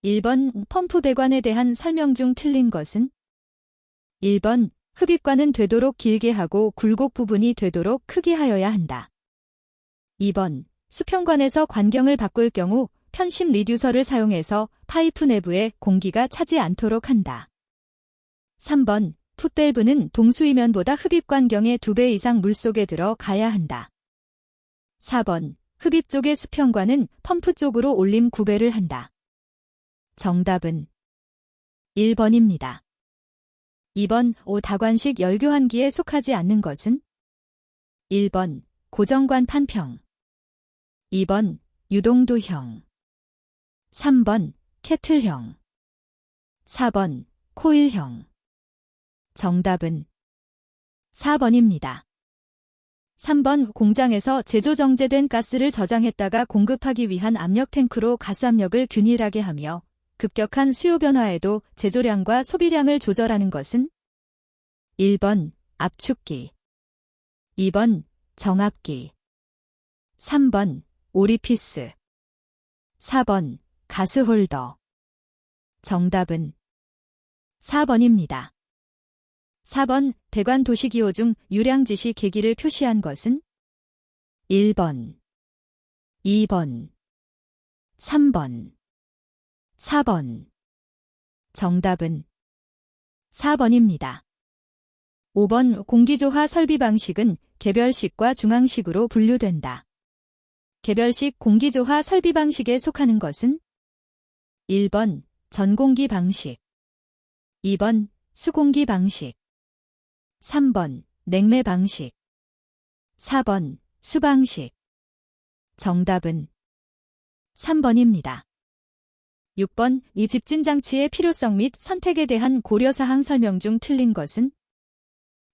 1번 펌프 배관에 대한 설명 중 틀린 것은? 1번 흡입관은 되도록 길게 하고 굴곡 부분이 되도록 크게 하여야 한다. 2번 수평관에서 관경을 바꿀 경우 편심 리듀서를 사용해서 파이프 내부에 공기가 차지 않도록 한다. 3번 풋밸브는 동수이면보다 흡입관경의 2배 이상 물속에 들어가야 한다. 4번 흡입 쪽의 수평관은 펌프 쪽으로 올림 9배를 한다. 정답은 1번입니다. 2번 다관식 열교환기에 속하지 않는 것은? 1번 고정관판평, 2번 유동도형, 3번 캐틀형, 4번 코일형. 정답은 4번입니다. 3번 공장에서 제조 정제된 가스를 저장했다가 공급하기 위한 압력 탱크로 가스 압력을 균일하게 하며 급격한 수요 변화에도 제조량과 소비량을 조절하는 것은? 1번 압축기, 2번 정압기, 3번 오리피스, 4번 가스홀더. 정답은 4번입니다. 4번 배관 도시기호 중 유량 지시 계기를 표시한 것은? 1번, 2번, 3번, 4번. 정답은 4번입니다. 5번 공기조화 설비 방식은 개별식과 중앙식으로 분류된다. 개별식 공기조화 설비 방식에 속하는 것은? 1번 전공기 방식, 2번 수공기 방식, 3번 냉매 방식, 4번 수방식. 정답은 3번입니다. 6번 이 집진장치의 필요성 및 선택에 대한 고려사항 설명 중 틀린 것은?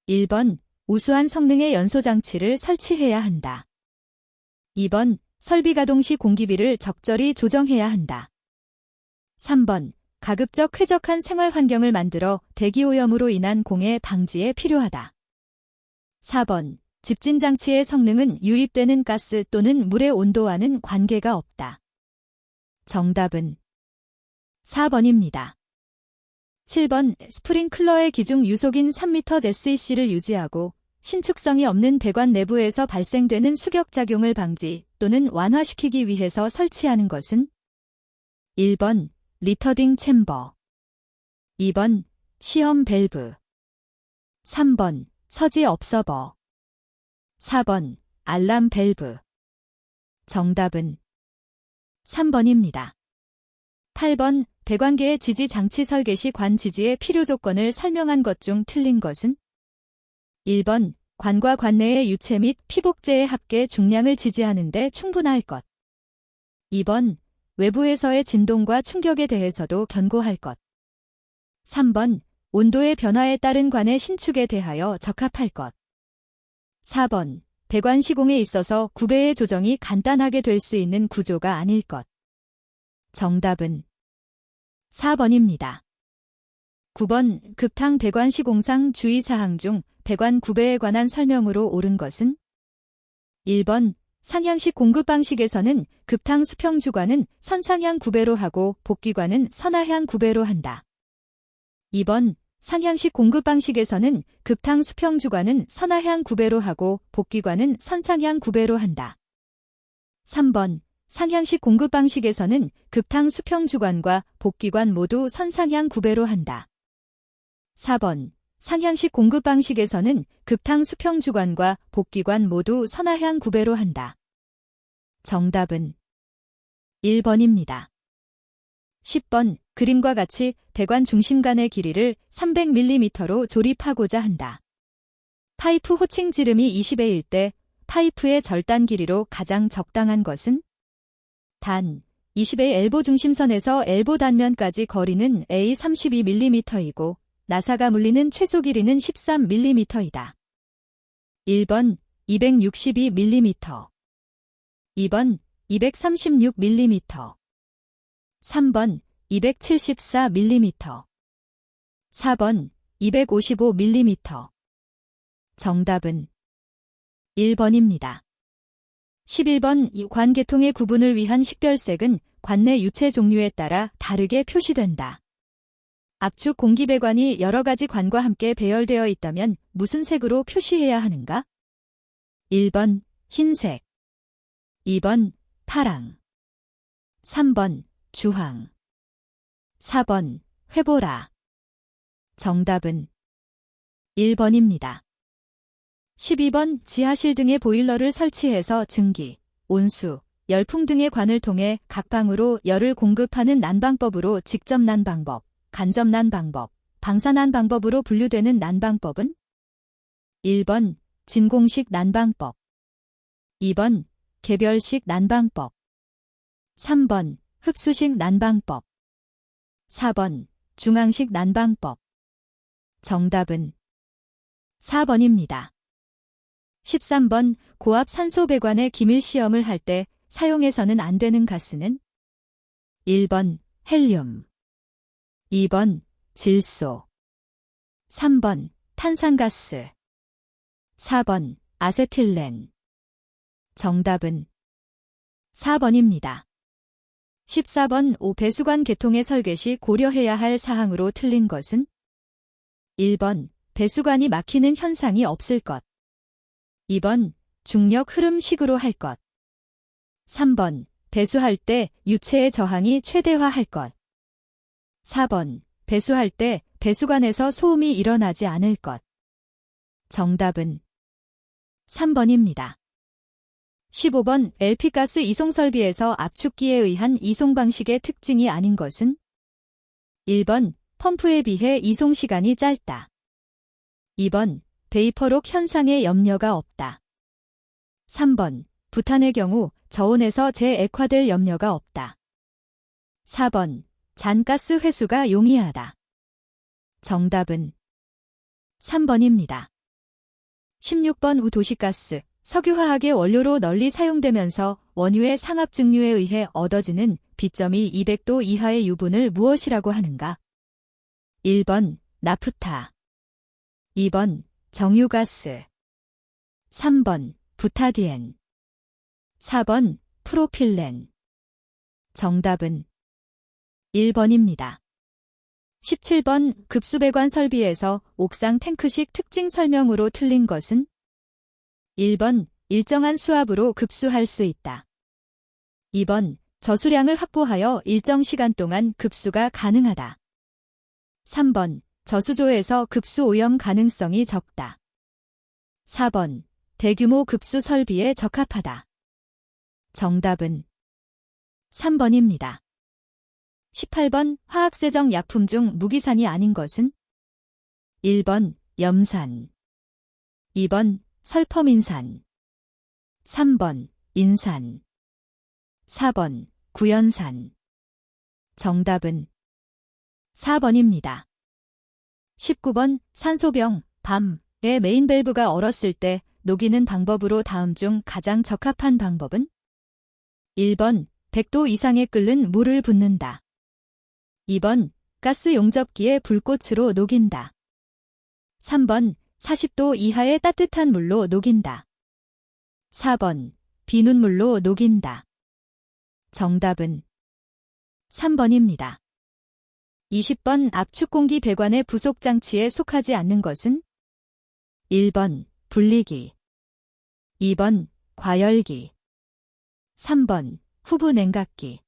1번 우수한 성능의 연소장치를 설치해야 한다. 2번 설비 가동 시 공기비를 적절히 조정해야 한다. 3번 가급적 쾌적한 생활 환경을 만들어 대기오염으로 인한 공해 방지에 필요하다. 4번 집진장치의 성능은 유입되는 가스 또는 물의 온도와는 관계가 없다. 정답은 4번입니다. 7번 스프링클러의 기중 유속인 3m SEC를 유지하고 신축성이 없는 배관 내부에서 발생되는 수격작용을 방지 또는 완화시키기 위해서 설치하는 것은? 1번 리터딩 챔버, 2번 시험 밸브, 3번 서지 업서버, 4번 알람 밸브. 정답은 3번입니다. 8번 배관계의 지지 장치 설계 시 관 지지의 필요 조건을 설명한 것 중 틀린 것은? 1번 관과 관내의 유체 및 피복제의 합계 중량을 지지하는 데 충분할 것. 2번 외부에서의 진동과 충격에 대해서도 견고할 것. 3번 온도의 변화에 따른 관의 신축에 대하여 적합할 것. 4번 배관 시공에 있어서 구배의 조정이 간단하게 될 수 있는 구조가 아닐 것. 정답은 4번입니다. 9번 급탕 배관 시공상 주의사항 중 배관 구배에 관한 설명으로 옳은 것은? 1번 상향식 공급 방식에서는 급탕 수평 주관은 선상향 구배로 하고 복귀관은 선하향 구배로 한다. 2번 상향식 공급 방식에서는 급탕 수평 주관은 선하향 구배로 하고 복귀관은 선상향 구배로 한다. 3번 상향식 공급 방식에서는 급탕 수평 주관과 복귀관 모두 선상향 구배로 한다. 4번 상향식 공급 방식에서는 급탕 수평 주관과 복귀관 모두 선하향 구배로 한다. 정답은 1번입니다. 10번 그림과 같이 배관 중심간의 길이를 300mm로 조립하고자 한다. 파이프 호칭 지름이 20회일 때 파이프의 절단 길이로 가장 적당한 것은? 단 20의 엘보 중심선에서 엘보 단면까지 거리는 A 32mm이고 나사가 물리는 최소 길이는 13mm이다. 1번 262mm, 2번 236mm, 3번 274mm, 4번 255mm. 정답은 1번입니다. 11번 이 관계통의 구분을 위한 식별색은 관내 유체 종류에 따라 다르게 표시된다. 압축 공기배관이 여러 가지 관과 함께 배열되어 있다면 무슨 색으로 표시해야 하는가? 1번 흰색, 2번 파랑, 3번 주황, 4번 회보라. 정답은 1번입니다. 12번 지하실 등의 보일러를 설치해서 증기, 온수, 열풍 등의 관을 통해 각 방으로 열을 공급하는 난방법으로 직접 난방법, 간접 난방법, 방사난 방법으로 분류되는 난방법은? 1번 진공식 난방법, 2번 개별식 난방법, 3번 흡수식 난방법, 4번 중앙식 난방법. 정답은 4번입니다. 13번 고압 산소 배관의 기밀 시험을 할 때 사용해서는 안 되는 가스는? 1번 헬륨, 2번 질소, 3번 탄산가스, 4번 아세틸렌. 정답은 4번입니다. 14번 배수관 개통의 설계 시 고려해야 할 사항으로 틀린 것은? 1번 배수관이 막히는 현상이 없을 것, 2번 중력 흐름식으로 할 것, 3번 배수할 때 유체의 저항이 최대화할 것, 4번 배수할 때 배수관에서 소음이 일어나지 않을 것. 정답은 3번입니다. 15번 LP가스 이송설비에서 압축기에 의한 이송 방식의 특징이 아닌 것은? 1번 펌프에 비해 이송시간이 짧다, 2번 베이퍼록 현상의 염려가 없다, 3번 부탄의 경우 저온에서 재액화될 염려가 없다, 4번 잔가스 회수가 용이하다. 정답은 3번입니다. 16번 도시가스, 석유화학의 원료로 널리 사용되면서 원유의 상압 증류에 의해 얻어지는 B점이 200도 이하의 유분을 무엇이라고 하는가? 1번 나프타, 2번 정유가스, 3번 부타디엔, 4번 프로필렌. 정답은 1번입니다. 17번 급수배관 설비에서 옥상 탱크식 특징 설명으로 틀린 것은? 1번 일정한 수압으로 급수할 수 있다, 2번 저수량을 확보하여 일정 시간 동안 급수가 가능하다, 3번 저수조에서 급수 오염 가능성이 적다, 4번 대규모 급수 설비에 적합하다. 정답은 3번입니다. 18번 화학세정 약품 중 무기산이 아닌 것은? 1번 염산, 2번 설퍼민산, 3번 인산, 4번 구연산. 정답은 4번입니다. 19번 산소병, 밤의 메인 밸브가 얼었을 때 녹이는 방법으로 다음 중 가장 적합한 방법은? 1번 100도 이상에 끓는 물을 붓는다, 2번 가스 용접기에 불꽃으로 녹인다, 3번 40도 이하의 따뜻한 물로 녹인다, 4번 비눗물로 녹인다. 정답은 3번입니다. 20번 압축공기 배관의 부속 장치에 속하지 않는 것은? 1번 분리기, 2번 과열기, 3번 후부 냉각기,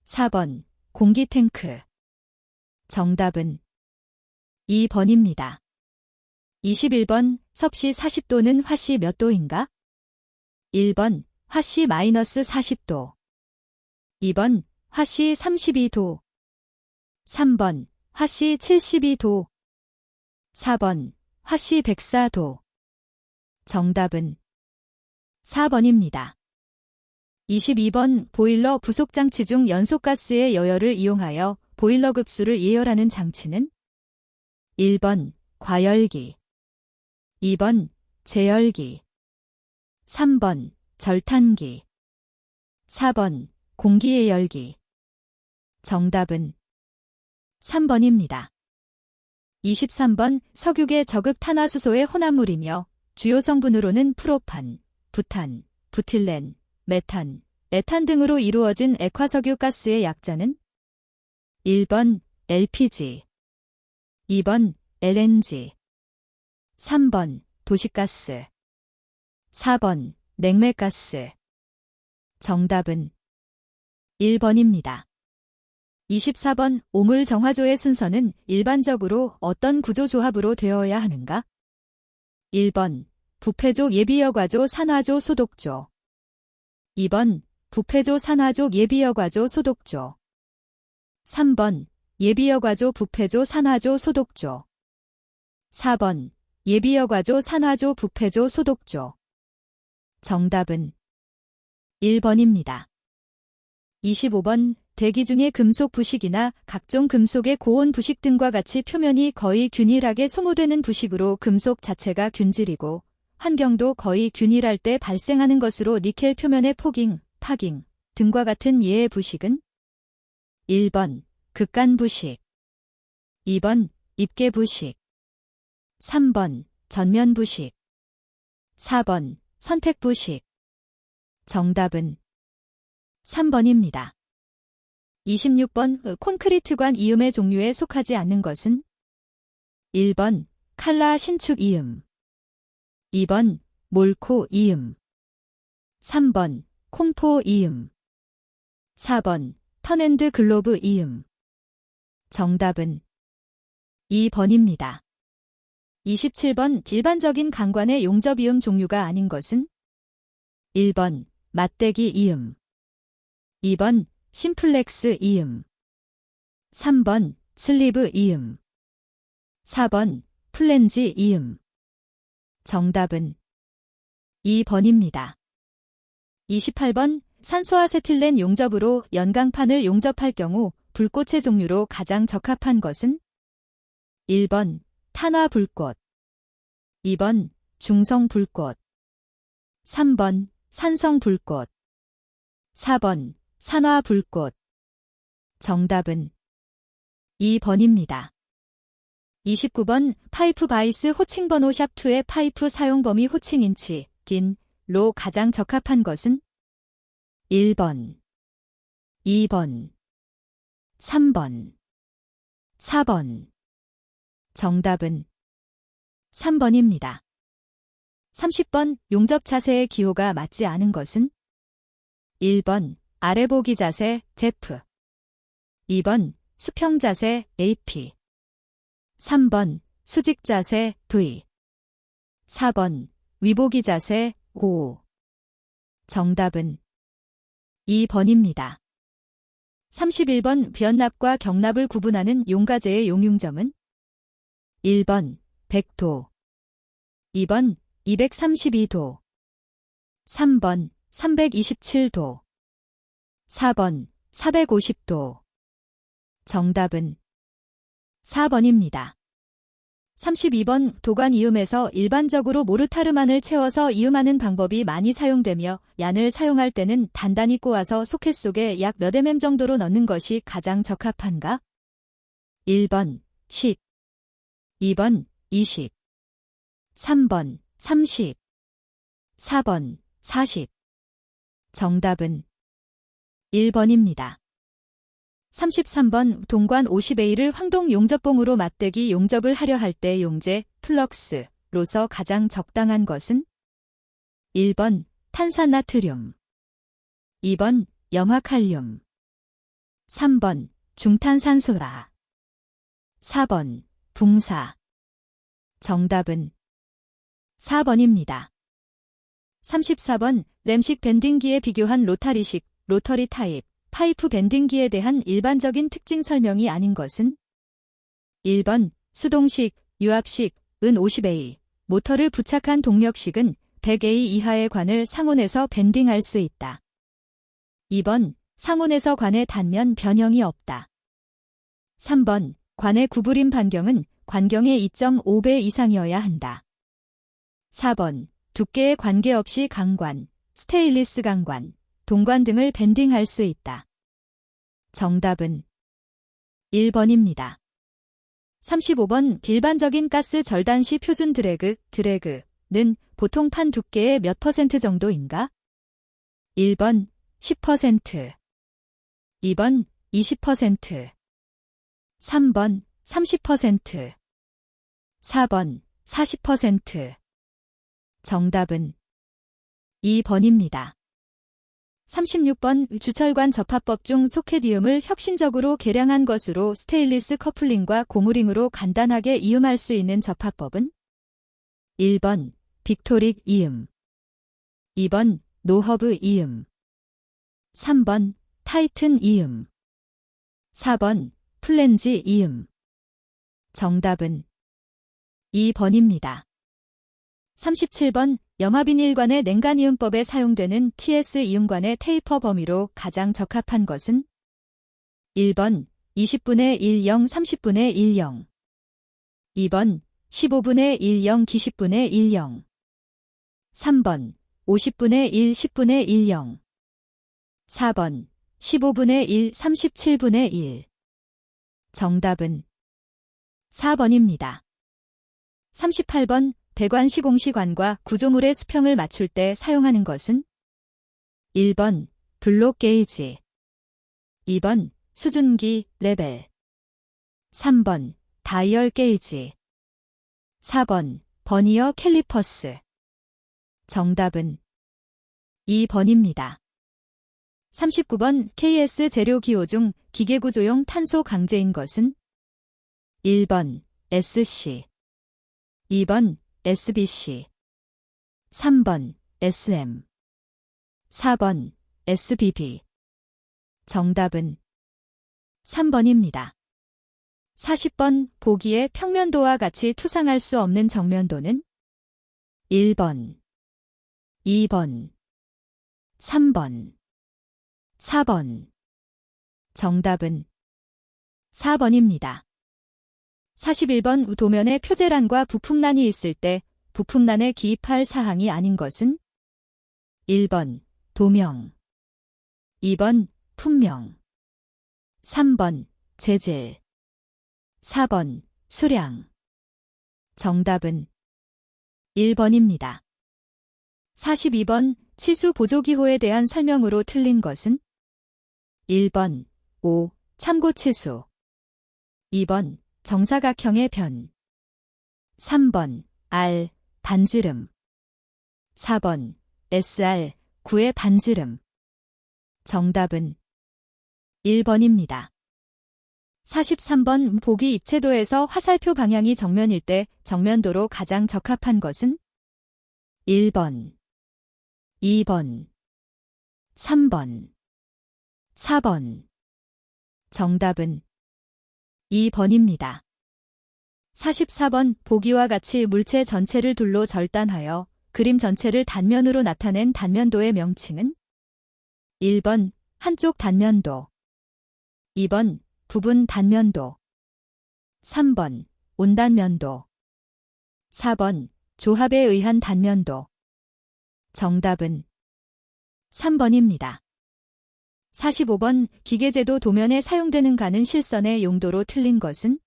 4번 공기탱크. 정답은 2번입니다. 21번 섭씨 40도는 화씨 몇 도인가? 1번 화씨 마이너스 40도, 2번 화씨 32도, 3번 화씨 72도, 4번 화씨 104도. 정답은 4번입니다. 22번 보일러 부속장치 중 연소가스의 여열을 이용하여 보일러 급수를 예열하는 장치는? 1번 과열기, 2번 제열기, 3번 절탄기, 4번 공기예열기. 정답은 3번입니다. 23번 석유계 저급 탄화수소의 혼합물이며 주요 성분으로는 프로판, 부탄, 부틸렌, 메탄, 에탄 등으로 이루어진 액화석유 가스의 약자는 1번 LPG, 2번 LNG, 3번 도시가스, 4번 냉매가스. 정답은 1번입니다. 24번 오물 정화조의 순서는 일반적으로 어떤 구조조합으로 되어야 하는가? 1번 부패족 예비여과조 산화조 소독조, 2번 부패조 산화조 예비여과조 소독조, 3번 예비여과조 부패조 산화조 소독조, 4번 예비여과조 산화조 부패조 소독조. 정답은 1번입니다. 25번 대기 중의 금속 부식이나 각종 금속의 고온 부식 등과 같이 표면이 거의 균일하게 소모되는 부식으로 금속 자체가 균질이고 환경도 거의 균일할 때 발생하는 것으로 니켈 표면의 포깅, 파깅 등과 같은 예의 부식은 1번 극간 부식, 2번 입계 부식, 3번 전면 부식, 4번 선택 부식. 정답은 3번입니다. 26번 콘크리트관 이음의 종류에 속하지 않는 것은 1번 칼라 신축 이음, 2번 몰코 이음, 3번 콩포 이음, 4번 턴앤드 글로브 이음. 정답은 2번입니다. 27번 일반적인 강관의 용접 이음 종류가 아닌 것은 1번 맞대기 이음, 2번 심플렉스 이음, 3번 슬리브 이음, 4번 플랜지 이음. 정답은 2번입니다. 28번 산소아세틸렌 용접으로 연강판을 용접할 경우 불꽃의 종류로 가장 적합한 것은 1번 탄화 불꽃, 2번 중성 불꽃, 3번 산성 불꽃, 4번 산화 불꽃. 정답은 2번입니다. 29번 파이프 바이스 호칭 번호 샵2의 파이프 사용 범위 호칭 인치, 긴로 가장 적합한 것은 1번, 2번, 3번, 4번. 정답은 3번입니다. 30번 용접 자세의 기호가 맞지 않은 것은 1번 아래 보기 자세 데프, 2번 수평 자세 AP, 3번 수직 자세 V, 4번 위보기 자세 O. 정답은 2번입니다. 31번 변납과 경납을 구분하는 용가제의 용융점은 1번 100도, 2번 232도, 3번 327도, 4번 450도. 정답은 4번입니다. 32번 도관 이음에서 일반적으로 모르타르만을 채워서 이음하는 방법이 많이 사용되며 얀을 사용할 때는 단단히 꼬아서 소켓 속에 약 몇 mm 정도로 넣는 것이 가장 적합한가? 1번 10, 2번 20, 3번 30, 4번 40. 정답은 1번입니다. 33번 동관 50A를 황동 용접봉으로 맞대기 용접을 하려 할 때 용제, 플럭스로서 가장 적당한 것은 1번 탄산나트륨, 2번 염화칼륨, 3번 중탄산소라, 4번 붕사. 정답은 4번입니다. 34번 램식 밴딩기에 비교한 로타리식, 로터리 타입, 파이프 밴딩기에 대한 일반적인 특징 설명이 아닌 것은 1번 수동식, 유압식, 은 50A, 모터를 부착한 동력식은 100A 이하의 관을 상온에서 밴딩할 수 있다. 2번 상온에서 관의 단면 변형이 없다. 3번 관의 구부림 반경은 관경의 2.5배 이상이어야 한다. 4번 두께에 관계없이 강관, 스테인리스 강관, 동관 등을 밴딩할 수 있다. 정답은 1번입니다. 35번 일반적인 가스 절단 시 표준 드래그는 보통 판 두께의 몇 % 정도인가? 1번 10%, 2번 20%, 3번 30%, 4번 40%. 정답은 2번입니다. 36번 주철관 접합법 중 소케디움을 혁신적으로 개량한 것으로 스테인리스 커플링과 고무링으로 간단하게 이음할 수 있는 접합법은 1번 빅토릭 이음, 2번 노허브 이음, 3번 타이튼 이음, 4번 플랜지 이음. 정답은 2번입니다. 37번 염화비닐관의 냉간이음법에 사용되는 TS 이음관의 테이퍼 범위로 가장 적합한 것은 1번 20분의 10 30분의 10, 2번 15분의 10 20분의 10, 3번 50분의 1 10분의 10, 4번 15분의 1 37분의 1. 정답은 4번입니다. 38번 배관 시공시관과 구조물의 수평을 맞출 때 사용하는 것은 1번 블록 게이지, 2번 수준기 레벨, 3번 다이얼 게이지, 4번 버니어 캘리퍼스. 정답은 2번입니다. 39번 KS 재료 기호 중 기계구조용 탄소 강제인 것은 1번 SC, 2번 SBC, 3번 SM, 4번 SBB. 정답은 3번입니다. 40번 보기의 평면도와 같이 투상할 수 없는 정면도는 1번, 2번, 3번, 4번. 정답은 4번입니다. 41번 도면에 표제란과 부품란이 있을 때 부품란에 기입할 사항이 아닌 것은 1번 도명, 2번 품명, 3번 재질, 4번 수량. 정답은 1번입니다. 42번 치수 보조기호에 대한 설명으로 틀린 것은 1번 O 참고치수, 2번 정사각형의 변, 3번 R 반지름, 4번 SR 9의 반지름. 정답은 1번입니다. 43번 보기 입체도에서 화살표 방향이 정면일 때 정면도로 가장 적합한 것은 1번, 2번, 3번, 4번. 정답은 2번입니다. 44번 보기와 같이 물체 전체를 둘로 절단하여 그림 전체를 단면으로 나타낸 단면도의 명칭은 1번 한쪽 단면도, 2번 부분 단면도, 3번 온단면도, 4번 조합에 의한 단면도. 정답은 3번입니다. 45번 기계제도 도면에 사용되는 가는 실선의 용도로 틀린 것은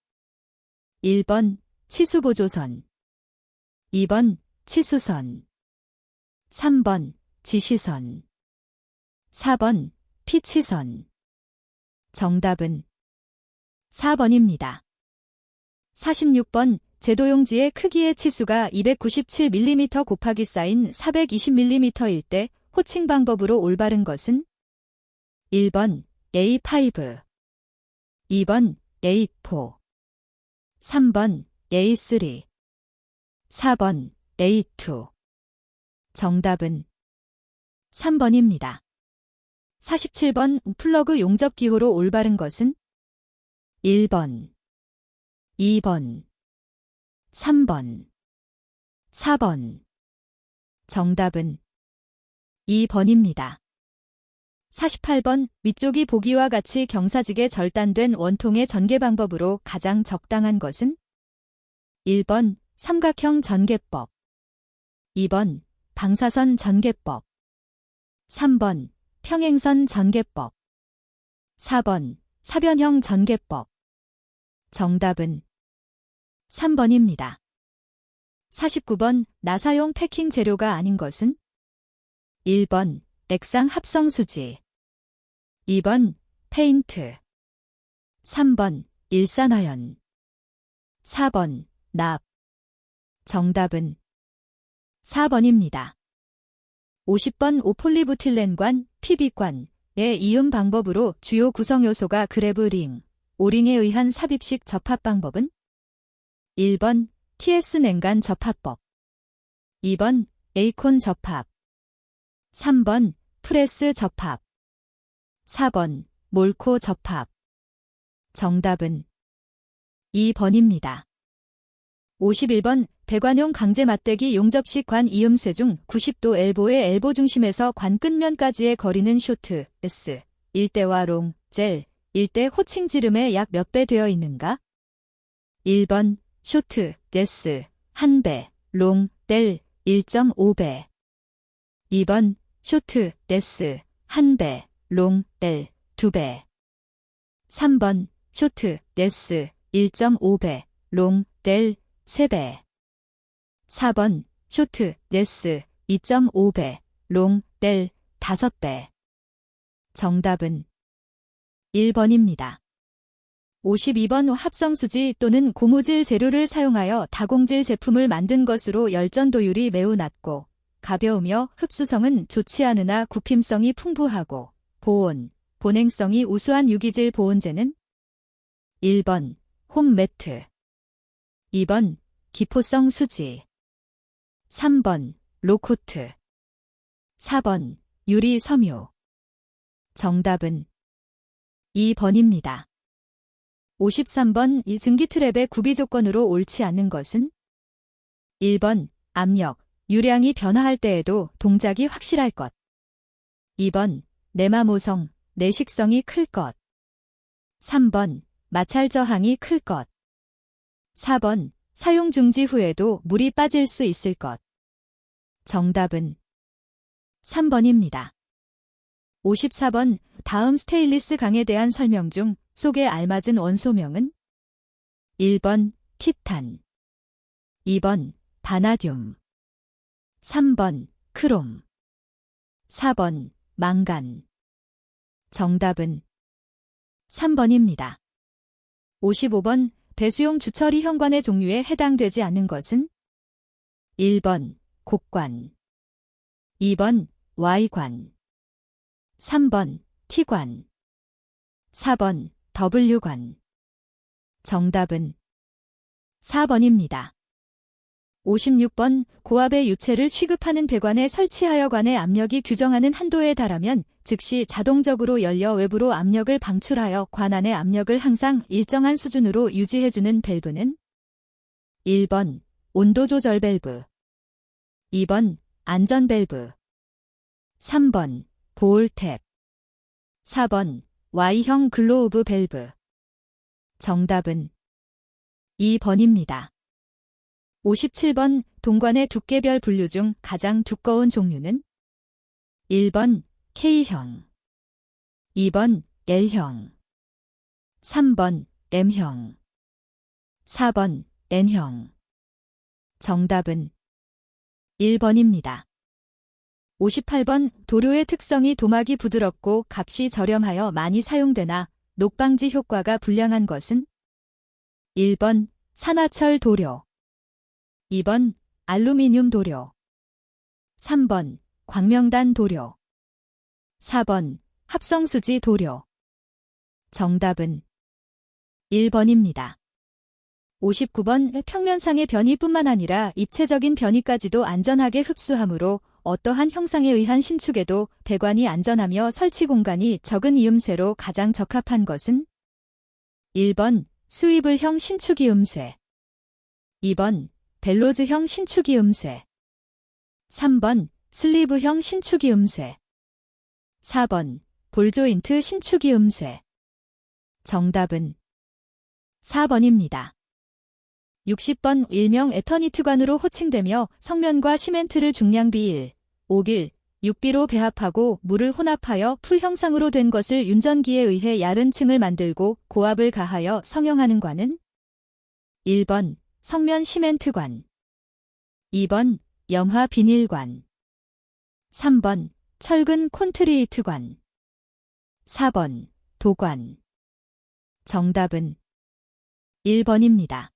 1번 치수보조선, 2번 치수선, 3번 지시선, 4번 피치선. 정답은 4번입니다. 46번 제도용지의 크기의 치수가 297mm 곱하기 사인 420mm일 때 호칭 방법으로 올바른 것은 1번 A5, 2번 A4, 3번 A3, 4번 A2. 정답은 3번입니다. 47번 플러그 용접 기호로 올바른 것은 1번, 2번, 3번, 4번. 정답은 2번입니다. 48번 위쪽이 보기와 같이 경사지게 절단된 원통의 전개 방법으로 가장 적당한 것은 1번 삼각형 전개법, 2번 방사선 전개법, 3번 평행선 전개법, 4번 사변형 전개법. 정답은 3번입니다. 49번 나사용 패킹 재료가 아닌 것은 1번 액상 합성수지. 2번 페인트. 3번 일산화연. 4번 납. 정답은 4번입니다. 50번 오폴리부틸렌관, PB관의 이음 방법으로 주요 구성요소가 그래브링, 오링에 의한 삽입식 접합 방법은? 1번 TS-냉간 접합법. 2번 에이콘 접합. 3번 프레스 접합. 4번 몰코 접합. 정답은 2번입니다. 51번 배관용 강제 맞대기 용접식 관 이음쇠 중 90도 엘보의 엘보 중심에서 관 끝면까지의 거리는 쇼트, S, 일대와 롱, 젤, 일대 호칭 지름의 약 몇 배 되어 있는가? 1번 쇼트, S, 1배, 롱, 델, 1.5배. 2번 쇼트, S, 1배, 롱, 델, 2배. 3번 쇼트, S, 1.5배, 롱, 델, 3배. 4번 쇼트, S, 2.5배, 롱, 델, 5배. 정답은 1번입니다. 52번 합성수지 또는 고무질 재료를 사용하여 다공질 제품을 만든 것으로 열전도율이 매우 낮고 가벼우며 흡수성은 좋지 않으나 구김성이 풍부하고 보온, 본행성이 우수한 유기질 보온재는? 1번 홈매트. 2번 기포성 수지. 3번 로코트. 4번 유리 섬유. 정답은 2번입니다. 53번 이 증기트랩의 구비 조건으로 옳지 않는 것은? 1번 압력, 유량이 변화할 때에도 동작이 확실할 것. 2번 내마모성, 내식성이 클 것. 3번 마찰 저항이 클 것. 4번 사용 중지 후에도 물이 빠질 수 있을 것. 정답은 3번입니다. 54번 다음 스테인리스 강에 대한 설명 중 속에 알맞은 원소명은? 1번 티탄. 2번 바나듐. 3번 크롬. 4번 망간. 정답은 3번입니다. 55번 배수용 주처리 현관의 종류에 해당되지 않는 것은? 1번 곡관. 2번 Y관. 3번 T관. 4번 W관. 정답은 4번입니다. 56번 고압의 유체를 취급하는 배관에 설치하여 관의 압력이 규정하는 한도에 달하면 즉시 자동적으로 열려 외부로 압력을 방출하여 관 안의 압력을 항상 일정한 수준으로 유지해주는 밸브는? 1번 온도 조절 밸브. 2번 안전 밸브. 3번 보홀탭. 4번 Y형 글로우브 밸브. 정답은 2번입니다. 57번 동관의 두께별 분류 중 가장 두꺼운 종류는? 1번 K형. 2번 L형. 3번 M형. 4번 N형. 정답은 1번입니다. 58번 도료의 특성이 도막이 부드럽고 값이 저렴하여 많이 사용되나 녹방지 효과가 불량한 것은? 1번 산화철 도료. 2번 알루미늄 도료. 3번 광명단 도료. 4번 합성수지 도료. 정답은 1번입니다. 59번 평면상의 변이뿐만 아니라 입체적인 변이까지도 안전하게 흡수하므로 어떠한 형상에 의한 신축에도 배관이 안전하며 설치 공간이 적은 이음쇠로 가장 적합한 것은? 1번 스위블형 신축이음쇠. 2번 벨로즈형 신축이음쇠. 3번 슬리브형 신축이음쇠. 4번 볼조인트 신축이음쇠. 정답은 4번입니다. 60번 일명 에터니트관으로 호칭되며 성면과 시멘트를 중량비 1, 5길, 6비로 배합하고 물을 혼합하여 풀 형상으로 된 것을 윤전기에 의해 얇은 층을 만들고 고압을 가하여 성형하는 관은? 1번 성면 시멘트관. 2번 염화 비닐관. 3번 철근 콘트리이트관. 4번 도관. 정답은 1번입니다.